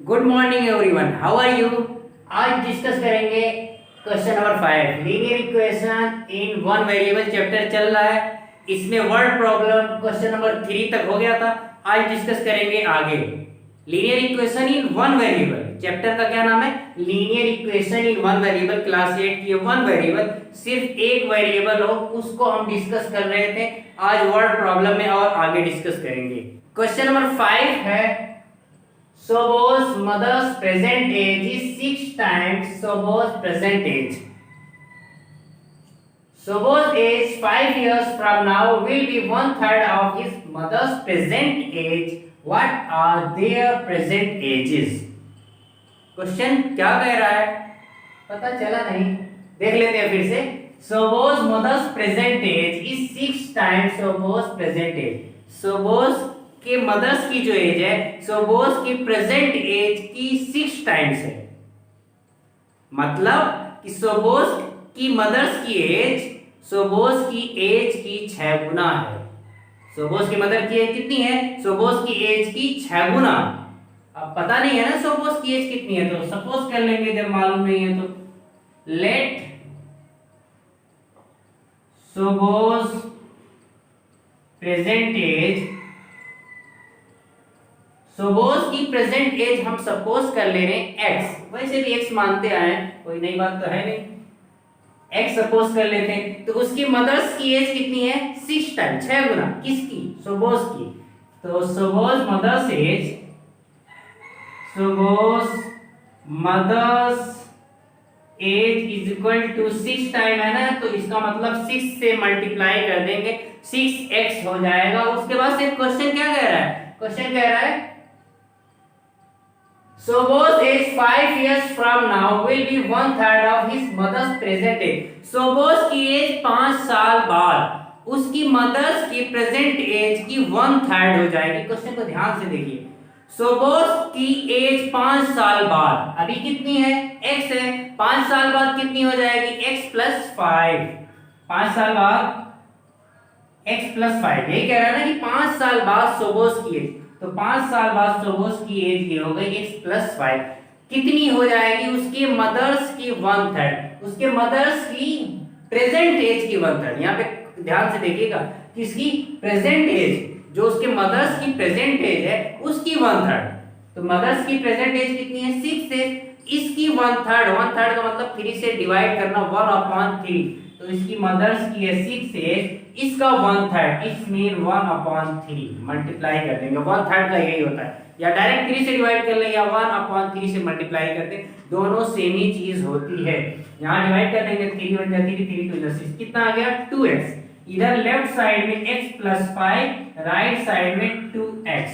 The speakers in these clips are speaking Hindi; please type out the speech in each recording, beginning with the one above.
Good morning everyone, how are you. आज डिस्कस करेंगे question number 5, linear equation in one variable chapter चल रहा है। इसमें वर्ड प्रॉब्लम क्वेश्चन नंबर 3 तक हो गया था। आज डिस्कस करेंगे आगे linear equation in one variable. Chapter का क्या नाम है? Linear equation in one variable. Class 8 की वन वेरिएबल, सिर्फ एक वेरिएबल हो, उसको हम डिस्कस कर रहे थे। आज वर्ड प्रॉब्लम में और आगे डिस्कस करेंगे। क्वेश्चन नंबर 5 है, suppose mother's present age is 6 times suppose present age. Suppose age 5 years from now will be 1/3 of his mother's present age. What are their present ages? Question क्या कह रहा है पता चला नहीं, देख लेते हैं फिर से। Suppose mother's present age is 6 times suppose present age. Suppose कि मदर्स की जो एज है, सपोज की प्रेजेंट एज की 6 टाइम्स है। मतलब कि सपोज की मदर्स की एज सपोज की एज की 6 गुना है। सपोज की मदर की एज कितनी है? सपोज की एज की 6 गुना। अब पता नहीं है ना सपोज की एज कितनी है, तो सपोज कर लेंगे जब मालूम नहीं है तो। Let suppose present age, suppose की प्रेजेंट एज हम सपोज कर ले रहे हैं x, वैसे भी x मानते आए, कोई नई बात तो है नहीं। x सपोज कर लेते हैं तो उसकी मदर्स की एज कितनी है? 6 टाइम, 6 गुना। किसकी? सपोज की। तो suppose mother's age, suppose mother's age is equal to 6 time है ना, तो इसका मतलब 6 से मल्टीप्लाई कर देंगे, 6x हो जाएगा। उसके बाद से क्वेश्चन क्या कह रहा है? क्वेश्चन कह रहा है suppose age 5 years from now will be 1/3 of his mother's present age. suppose की एज 5 साल बाद उसकी मदर्स की प्रेजेंट एज की 1/3 हो जाएगी। क्वेश्चन को ध्यान से देखिए। suppose की एज 5 साल बाद अभी कितनी है? x है। 5 साल बाद कितनी हो जाएगी? x + 5। 5 साल बाद x + 5, यही कह रहा है ना कि 5 साल बाद suppose की एज, तो 5 साल बाद सपोज की एज ये हो गई x + 5। कितनी हो जाएगी? उसकी मदर्स की 1/3, उसके मदर्स की प्रेजेंट एज की 1/3। यहाँ पे ध्यान से देखिएगा, किसकी प्रेजेंट एज, जो उसके मदर्स की प्रेजेंट एज है उसकी 1/3। तो मदर्स की प्रेजेंट एज कितनी है? 6 है। इसकी 1/3, 1/3 का मतलब 3 से डिवाइड करना, 1/3। तो इसकी मदर्स की है 6 एज, इसका 1/3, इट्स मीन 1/3 मल्टीप्लाई कर देंगे। 1/3 का यही होता है, या डायरेक्ट 3 से डिवाइड कर लें या 1/3 से मल्टीप्लाई कर दें, दोनों सेम ही चीज होती है। यहाँ डिवाइड कर देंगे, 3 × 3 3 × 6 कितना आ गया? 2x। इधर लेफ्ट साइड में x + 5, राइट साइड में 2x।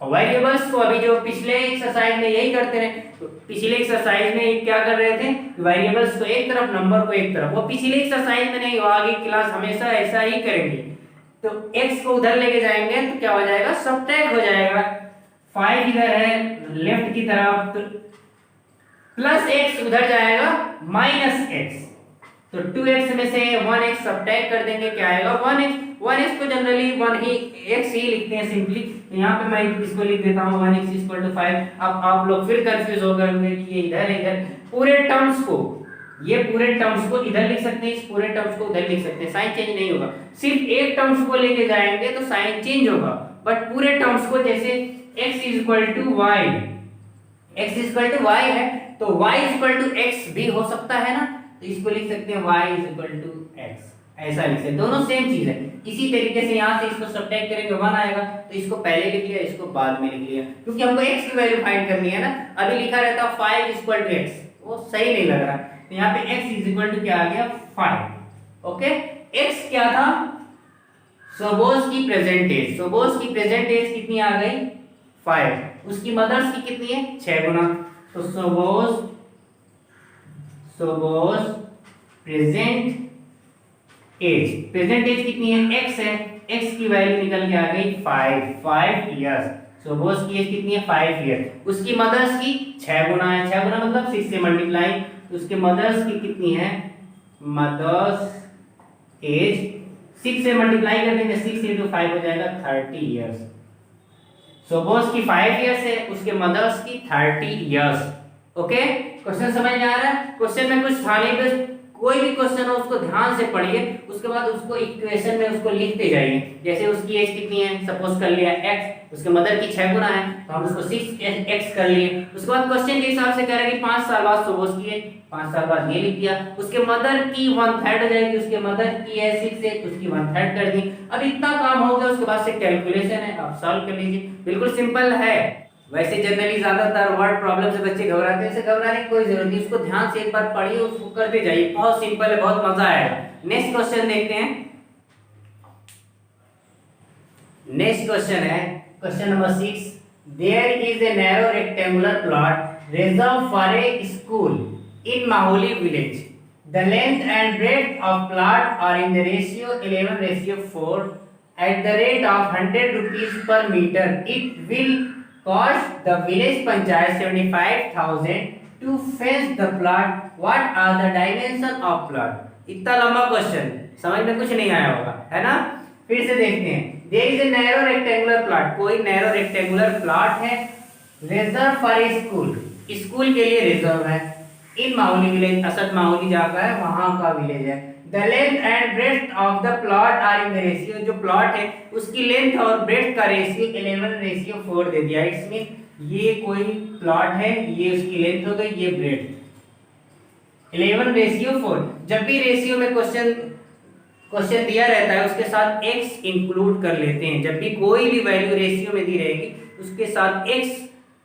वेरिएबल्स को अभी जो पिछले एक्सरसाइज में यही करते रहे, तो पिछले एक्सरसाइज में क्या कर रहे थे? वेरिएबल्स को एक तरफ, नंबर को एक तरफ। वो पिछले एक्सरसाइज में नहीं, आगे क्लास हमेशा ऐसा ही करेंगे। तो x को उधर लेके जाएंगे तो क्या हो जाएगा? सब्ट्रैक्ट हो जाएगा। 5 इधर है लेफ्ट की तरफ, तो +x उधर जाएगा -x, तो 2x में से 1x सब्ट्रैक्ट कर देंगे, क्या आएगा? 1x। 1x को जनरली 1 ही x ही लिखते हैं सिंपली, तो यहाँ पे मैं इसको लिख देता हूँ 1x = 5। अब आप लोग फिर कंफ्यूज हो गए होंगे कि ये इधर है, इधर पूरे टर्म्स को, ये पूरे टर्म्स को इधर लिख सकते हैं, इस पूरे टर्म्स को उधर लिख सकते हैं, साइन चेंज नहीं होगा। सिर्फ एक टर्म्स को लेके जाएंगे तो साइन चेंज होगा, बट पूरे टर्म्स को, जैसे x = y, x = y है तो y = x भी हो सकता है ना, तो इसको लिख सकते हैं y = x, ऐसा लिख सकते हैं, दोनों सेम चीज है। इसी तरीके से यहाँ से इसको सब्ट्रैक्ट करेंगे 1 आएगा, तो इसको पहले लिख लिया, इसको बाद में लिख लिया, क्योंकि हमको x की वैल्यू फाइंड करनी है ना। अभी लिखा रहता 5 = x, वो सही नहीं लग रहा, तो यहाँ पे x = क्या आ गया? 5। ओके, x क्या था? सपोज की प्रेजेंट एज, सपोज की प्रेजेंट एज कितनी आ गई? 5। उसकी मदर्स की कितनी है? 6 गुना। तो suppose present age, present age कितनी है? x है, x की वैल्यू निकल के आ गई 5 इयर्स। सपोज की एज कितनी है? 5 ईयर। उसकी मदर्स की 6 गुना है, 6 गुना मतलब 6 से मल्टीप्लाई, तो उसके मदर्स की कितनी है? मदर्स एज 6 से मल्टीप्लाई कर देंगे, 6 × 5 हो जाएगा 30 इयर्स। सोबोस की 5 इयर्स है, उसके मदर्स की 30 इयर्स। ओके, क्वेश्चन समझ में आ रहा है? क्वेश्चन में कुछ था नहीं, बस कोई भी क्वेश्चन हो उसको ध्यान से पढ़िए, उसके बाद उसको इक्वेशन में उसको लिखते जाइए। जैसे उसकी एज कितनी है, सपोज कर लिया x, उसके मदर की 6 गुना है तो हम उसको 6x कर लिए। उसके बाद क्वेश्चन के हिसाब से कह रहा है कि 5 साल बाद सोबोस की एज, 5 साल बाद ये लिख दिया। उसके मदर की 1/3 हो जाएगी, उसके मदर की एज 6 है, उसकी 1/3 कर दी। अब इतना काम हो गया, उसके बाद से कैलकुलेशन है, आप सॉल्व कर लीजिए, बिल्कुल सिंपल है। वैसे जनरली ज्यादातर वर्ड प्रॉब्लम से बच्चे घबराते हैं, इसे घबराने की कोई जरूरत नहीं, उसको ध्यान से एक बार पढ़िए, उसको करते जाइए, बहुत सिंपल है, बहुत मजा आएगा। नेक्स्ट क्वेश्चन देखते हैं। नेक्स्ट क्वेश्चन है question number 6। There is a narrow rectangular plot reserve for a school in Mahauli village. The length and breadth of plot are in the ratio 11:4 at the rate of 100 rupees per meter. It will cost the village panchayat 75,000 to fence the plot. What are the dimension of plot? इतना लंबा क्वेश्चन, समझ में कुछ नहीं आया होगा, है ना? फिर से देखते हैं। There is a narrow rectangular plot. कोई narrow rectangular plot है, reserve for a school. School के लिए रिजर्व है। इन माहौली विलेज, असद माहौली जगह है, वहां का विलेज है। The length and breadth of the plot are in the ratio, जो प्लॉट है उसकी लेंथ और ब्रेड्थ का रेशियो 11:4 दे दिया। इट्स मीन ये कोई प्लॉट है, ये उसकी लेंथ हो गई, ये ब्रेड्थ 11:4। जब भी रेशियो में क्वेश्चन दिया रहता है उसके साथ x इंक्लूड कर लेते हैं। जब भी कोई भी वैल्यू रेशियो में दी रहेगी उसके साथ x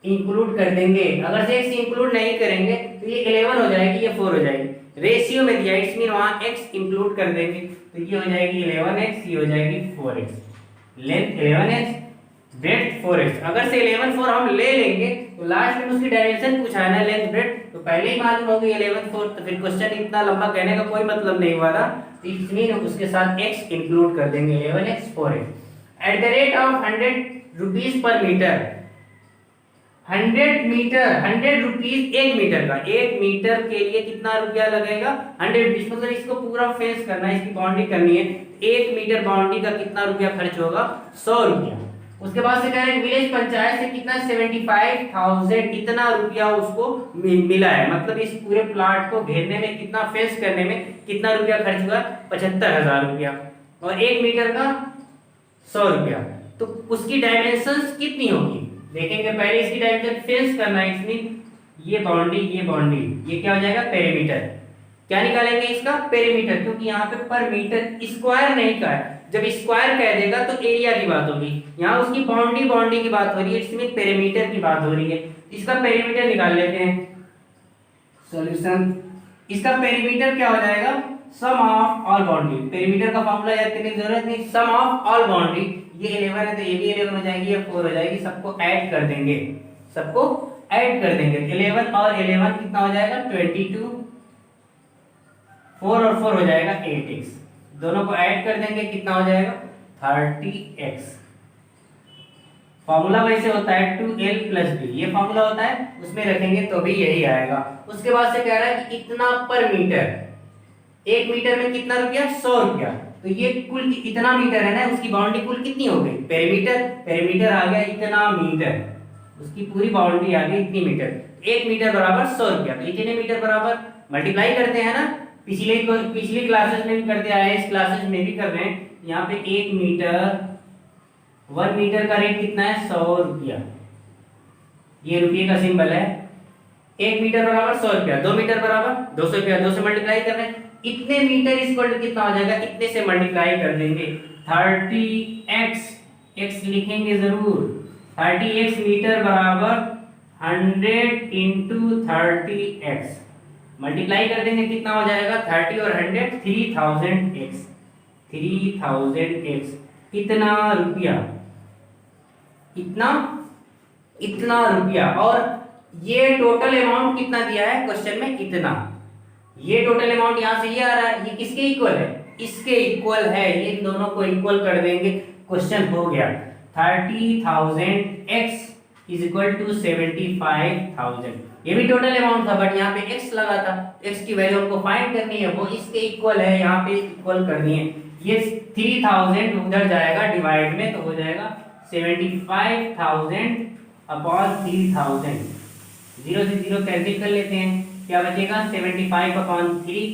इंक्लूड कर देंगे। अगर से x इंक्लूड नहीं करेंगे तो ये 11 हो जाएगी, ये 4 हो जाएगी। रेशियो में दिया, इट्स मीन वहां x इंक्लूड कर देंगे तो ये हो जाएगी 11x, ये हो जाएगी 4x। Length 11x, breadth 4x। अगर से 11:4 हम ले लेंगे तो लास्ट में उसकी डायमेंशन पूछा है ना, लेंथ ब्रेड्थ, तो पहले ही मालूम होगी 11:4, तो फिर क्वेश्चन इतना लंबा कहने का कोई मतलब नहीं हुआ था। इट्स मीन उसके साथ x इंक्लूड कर देंगे, 11x 4x। At the rate of 100 rupees पर मीटर। 100 रुपीज 1 मीटर का, 1 मीटर के लिए कितना रुपया लगेगा? 100 रुपीज। मतलब इसको पूरा फेंस करना है, इसकी बाउंड्री करनी है, 1 मीटर बाउंड्री का कितना रुपया खर्च होगा? 100 रुपया। उसके बाद से कह रहे हैं विलेज पंचायत से कितना? 75,000 इतना रुपया उसको मिला है। मतलब इस पूरे प्लाट को घेरने में, कितना फेंस करने में कितना रुपया खर्च हुआ? 75,000 रुपया। और 1 मीटर का 100 रुपया, तो उसकी डायमेंशंस कितनी होगी देखेंगे। पहले इसकी डायमेंशन फेंस करना है, इसमें ये बाउंड्री, ये क्या हो जाएगा? पेरीमीटर। क्या निकालेंगे इसका? पेरीमीटर, क्योंकि यहाँ पे पर मीटर स्क्वायर नहीं का है। जब स्क्वायर कह देगा तो एरिया की बात होगी, यहाँ उसकी बाउंड्री की बात हो रही है, इसमें पेरीमीटर की बात हो रही है। इसका पेरीमीटर निकाल लेते हैं। सॉल्यूशन, इसका पेरीमीटर क्या हो जाएगा? सम ऑफ ऑल बाउंड्री। पेरीमीटर का फार्मूला याद करने की जरूरत नहीं, सम ऑफ ऑल बाउंड्री। ये 11 है तो ये भी 11 हो जाएगी, ये 4 हो जाएगी, सबको ऐड कर देंगे, 11 और 11 कितना हो जाएगा? 22। 4 और 4 हो जाएगा 8x। दोनों को ऐड कर देंगे, कितना हो जाएगा? 30x। फॉर्मूला वैसे होता है 2l + b, ये फॉर्मूला होता है, उसमें रखेंगे तो भी यही आएगा। उसके बाद से कह रहा है कि इतना पर मीटर, 1 मीटर में कितना रुपया? 100 रुपया। तो ये कुल इतना मीटर है ना, उसकी बाउंड्री कुल कितनी हो गई? पेरीमीटर आ गया इतना मीटर, उसकी पूरी बाउंड्री आ गई इतनी मीटर। 1 मीटर बराबर 100 रुपया। तो इतने मीटर बराबर मल्टीप्लाई करते हैं ना, पिछली क्लासेस में भी करते आए, इस क्लासेस में भी कर रहे हैं। यहाँ पे 1 मीटर का रेट कितना है? 100 रुपया। ये रुपये का सिंबल है। 1 मीटर बराबर 100 रुपया, 2 मीटर बराबर 200 रुपया। 2 से मल्टीप्लाई कर रहे हैं, इतने मीटर इक्वल टू कितना हो जाएगा? इतने से मल्टीप्लाई कर देंगे 30x, x लिखेंगे जरूर। 30x मीटर बराबर 100 × 30x, मल्टीप्लाई कर देंगे, कितना हो जाएगा? 30 और 100 3000x, 3000x। कितना रुपया? इतना रुपया। और ये टोटल अमाउंट कितना दिया है क्वेश्चन में? इतना। ये टोटल अमाउंट यहाँ से ये आ रहा है, ये किसके इक्वल है? इसके इक्वल है। ये दोनों को इक्वल कर देंगे, क्वेश्चन हो गया। 30,000x = 75,000। ये भी टोटल अमाउंट था, बट यहाँ पे x लगा था, x की वैल्यू हमको फाइंड करनी है, वो इसके इक्वल है, यहाँ पे इक्वल करनी है। ये 3000 उधर जाएगा डिवाइड में, तो हो जाएगा 75,000 अपॉन 3000। 0 से 0 कैंसिल कर लेते हैं, क्या बचेगा 75 अपॉन 3,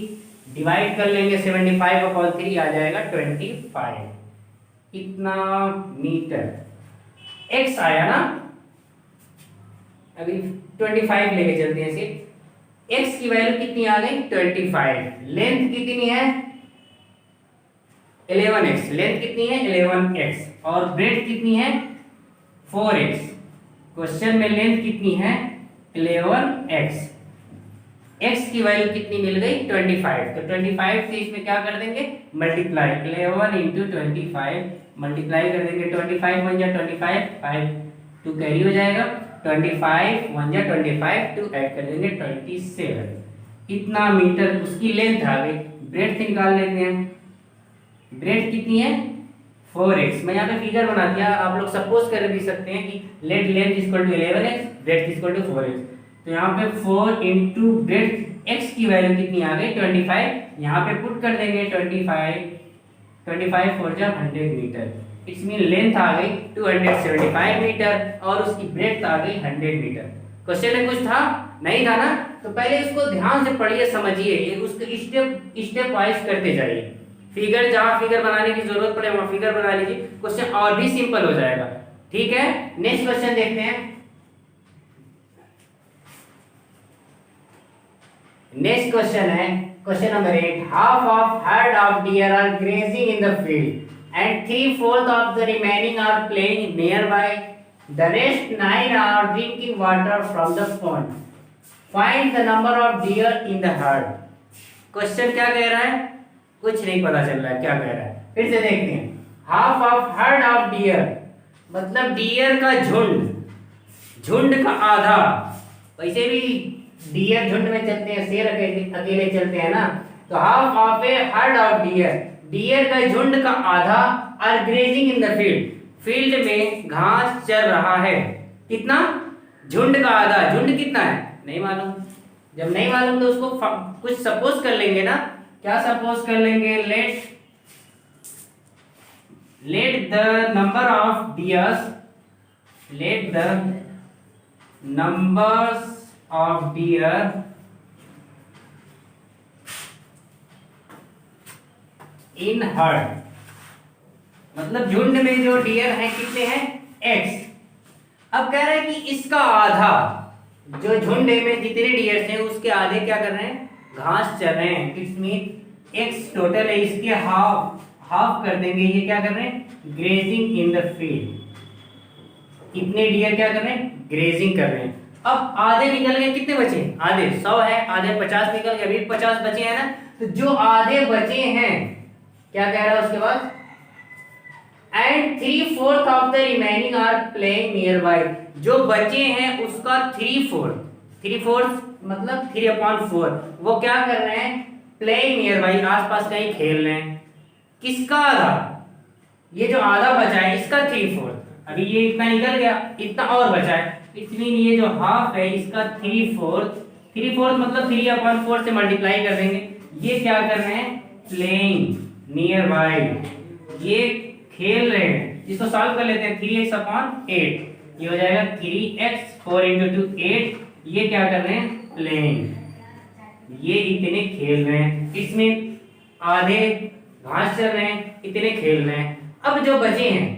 डिवाइड कर लेंगे 75 अपॉन 3 आ जाएगा 25। कितना मीटर? x आया ना, अभी 25 लेके चलते हैं सिर्फ। x की वैल्यू कितनी आ गई 25। लेंथ कितनी है 11x, लेंथ कितनी है 11x, और ब्रेड्थ कितनी है 4x। क्वेश्चन में लेंथ कितनी है 11x, x की वैल्यू कितनी मिल गई 25। तो 25 से इसमें क्या कर देंगे मल्टीप्लाई, 11 इंटू 25 मल्टीप्लाई कर देंगे। 25 1 जा 25, 5 2 कैरी हो जाएगा, 25 1 जा 25, 2 ऐड कर देंगे 27। इतना मीटर उसकी लेंथ आ गई। ब्रेड्थ निकाल लेते हैं, ब्रेड्थ कितनी है 4x। मैं यहाँ पे फिगर बना दिया, आप लोग सपोज कर भी सकते हैं कि length equal to 11x, breadth equal to 4x। तो यहाँ पे 4 इंटू ब्रेड्थ x की वैल्यू कितनी आ गई 25, यहाँ पे पुट कर देंगे 25 4 जा 100 मीटर। इट्स मीन लेंथ आ गई 275 मीटर और उसकी ब्रेड्थ आ गई 100 मीटर। क्वेश्चन में कुछ था नहीं था ना, तो पहले इसको ध्यान से पढ़िए, समझिए, उसको स्टेप वाइज करते जाइए। फिगर जहां फिगर बनाने की जरूरत पड़े वहां फिगर बना लीजिए, क्वेश्चन और भी सिंपल हो जाएगा। ठीक है, नेक्स्ट क्वेश्चन देखते हैं। नेक्स्ट क्वेश्चन है question number 8। Half of herd of deer are grazing in the field and 3/4 of the remaining are playing nearby, the rest 9 are drinking water from the pond, find the number of deer in the herd. Question क्या कह रहा है, कुछ नहीं पता चल रहा है क्या कह रहा है, फिर से देखते हैं। Half of herd of dear मतलब डियर का झुंड, झुंड का आधा। वैसे भी डियर झुंड में चलते हैं, शेर अकेले चलते हैं ना। तो half of a herd of deer, deer का झुंड का आधा, are grazing in the field, field में घास चर रहा है। कितना? झुंड का आधा। झुंड कितना है नहीं मालूम, जब नहीं मालूम तो उसको कुछ सपोज कर लेंगे ना। क्या सपोज कर लेंगे, let the number of dears, let the numbers of deer in heard, मतलब झुंड में जो डियर हैं कितने हैं x। अब कह रहा है कि इसका आधा, जो झुंड में जितने डियर्स हैं उसके आधे क्या कर रहे हैं घास चर रहे हैं। इट्स मीन x टोटल है, इसके हाफ कर देंगे। ये क्या कर रहे हैं ग्रेजिंग इन द फील्ड। इतने डियर क्या कर रहे हैं ग्रेजिंग कर रहे हैं। अब आधे निकल गए, कितने बचे आधे 100 है, आधे 50 निकल गए, अभी 50 बचे हैं ना। तो जो आधे बचे हैं क्या कह रहा है उसके बाद, and 3/4 of the remaining are playing nearby, जो बचे हैं उसका 3/4 मतलब 3/4 वो क्या कर रहे हैं प्लेइंग नियर बाय, आसपास कहीं खेल रहे हैं। किसका आधा, ये जो आधा बचा है इसका 3/4, अभी ये इतना निकल गया, इतना और बचा है, इसलिए ये जो हाफ है इसका 3/4 मतलब 3/4 से मल्टीप्लाई कर देंगे। ये क्या कर रहे हैं प्लेइंग नियर बाय, ये खेल रहे हैं। इसको सॉल्व कर लेते हैं, 3x/8 ये हो जाएगा 3x, 4 × 2 8। ये क्या कर रहे हैं प्लेइंग, ये इतने खेल रहे हैं, इसमें आधे घास चल रहे हैं, इतने खेल रहे हैं। अब जो बचे हैं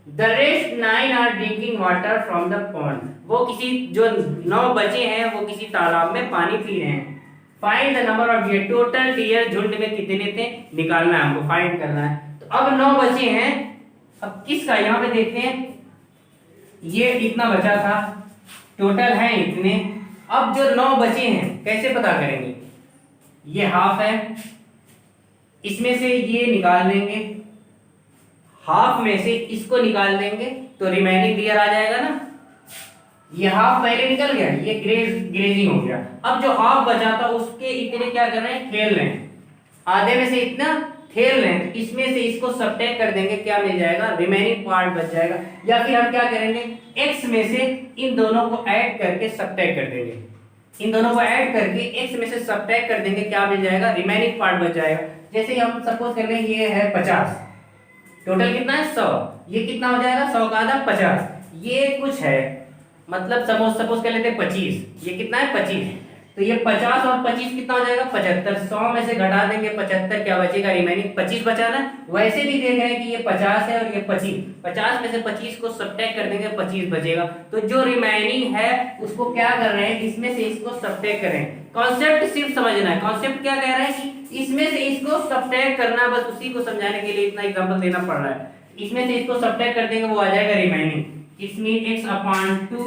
the rest 9 are drinking water from the pond, वो किसी जो 9 बचे हैं वो किसी तालाब में पानी पी रहे हैं। Find the number of deer, total deer झुंड में कितने थे निकालना है हमको, फाइंड करना है। तो अब 9 बचे हैं, अब किसका यहाँ पे देखते हैं, ये इतना बचा था, टोटल है इतने। अब जो 9 बचे हैं कैसे पता करेंगे, ये हाफ है, इसमें से ये निकाल लेंगे, हाफ में से इसको निकाल देंगे तो रिमेनिंग डियर आ जाएगा ना। ये हाफ पहले निकल गया, ये ग्रेजिंग हो गया। अब जो हाफ बचा था उसके इतने क्या कर रहे हैं खेल रहे हैं, आधे में से इतना खेल रहे हैं, इसमें से इसको सब्ट्रैक्ट कर देंगे, क्या मिल जाएगा रिमेनिंग पार्ट बच जाएगा। या फिर हम क्या करेंगे x में से इन दोनों को ऐड करके सब्ट्रैक्ट कर देंगे, इन दोनों को ऐड करके x में से सब्ट्रैक्ट कर देंगे, क्या मिल जाएगा रिमेनिंग पार्ट बच जाएगा। जैसे हम सपोज कर लें ये है 50, टोटल कितना है 100, ये कितना हो जाएगा 100 का आधा 50, ये कुछ है मतलब सपोज कर लेते हैं 25, ये कितना है 25, तो ये 50 और 25 कितना हो जाएगा 75, 100 में से घटा देंगे 75, क्या बचेगा रिमेनिंग 25 बचाना। वैसे भी देख रहे हैं कि ये 50 है और ये 25, 50 में से 25 को सब्ट्रैक्ट कर देंगे 25 बचेगा, तो जो रिमेनिंग है उसको क्या कर रहे हैं, इसमें से इसको सब्ट्रैक्ट कर रहे हैं। कॉन्सेप्ट सिर्फ समझना है, कॉन्सेप्ट क्या कह रहा है कि इसमें से इसको सब्ट्रैक्ट करना है, बस उसी को समझाने के लिए इतना एग्जांपल देना पड़ रहा है। इसमें से इसको सब्ट्रैक्ट कर देंगे वो आ जाएगा रिमेनिंग, इसमें x/2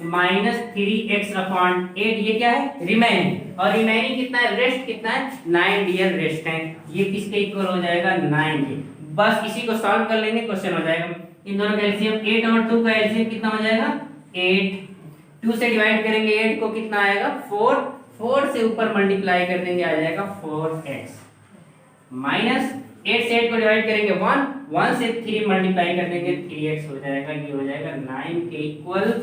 माइनस 3x/8, ये क्या है रिमेनिंग, और रिमेनिंग कितना है रेस्ट कितना है 9 डियर रेस्ट है, ये किसके इक्वल हो जाएगा 9 के। बस इसी को सॉल्व कर लेंगे क्वेश्चन हो जाएगा। इन दोनों का एलसीएम 8 और 2 का एलसीएम कितना हो जाएगा 8, 2 से डिवाइड करेंगे 8 को कितना आएगा 4, 4 से ऊपर मल्टीप्लाई कर देंगे आ जाएगा 4x, माइनस 8 से 8 को डिवाइड करेंगे 1, 1 से 3 मल्टीप्लाई कर देंगे 3x हो जाएगा, ये हो जाएगा 9 के इक्वल।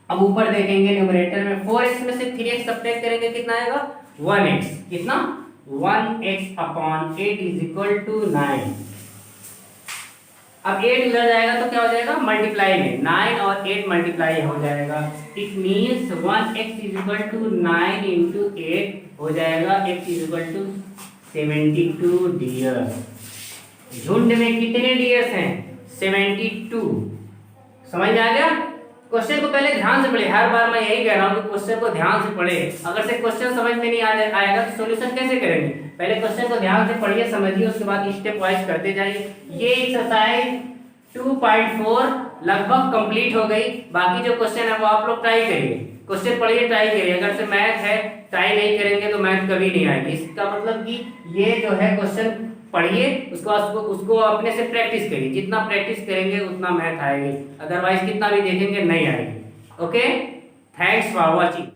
अब ऊपर देखेंगे न्यूमरेटर में 4x में से 3x सब्ट्रैक्ट करेंगे कितना आएगा 1x, कितना 1x/8 इज इक्वल टू 9। अब 8 इधर जाएगा तो क्या हो जाएगा मल्टीप्लाई में 9 और 8 मल्टीप्लाई हो जाएगा, it means 1x is equal to 9 into 8 हो जाएगा, x is equal to 72 deer. झुंड में कितने डियर्स हैं 72, समझ में आ गया। क्वेश्चन को पहले ध्यान से पढ़े, हर बार मैं यही कह रहा हूँ कि क्वेश्चन को ध्यान से पढ़े, अगर से क्वेश्चन समझ में नहीं आएगा तो सॉल्यूशन कैसे करेंगे। पहले क्वेश्चन को ध्यान से पढ़िए समझिए, उसके बाद स्टेप वाइज करते जाइए। ये एक्सरसाइज 2.4 लगभग कंप्लीट हो गई, बाकी जो क्वेश्चन है वो आप लोग ट्राई करिए, क्वेश्चन पढ़िए ट्राई करिए। अगर से मैथ है ट्राई नहीं करेंगे तो मैथ कभी नहीं आएगी, इसका मतलब कि ये जो है क्वेश्चन पढ़िए, उसको अपने से प्रैक्टिस करिए, जितना प्रैक्टिस करेंगे उतना मैथ आएगी, अदरवाइज कितना भी देखेंगे नहीं आएगी। Okay, thanks for watching.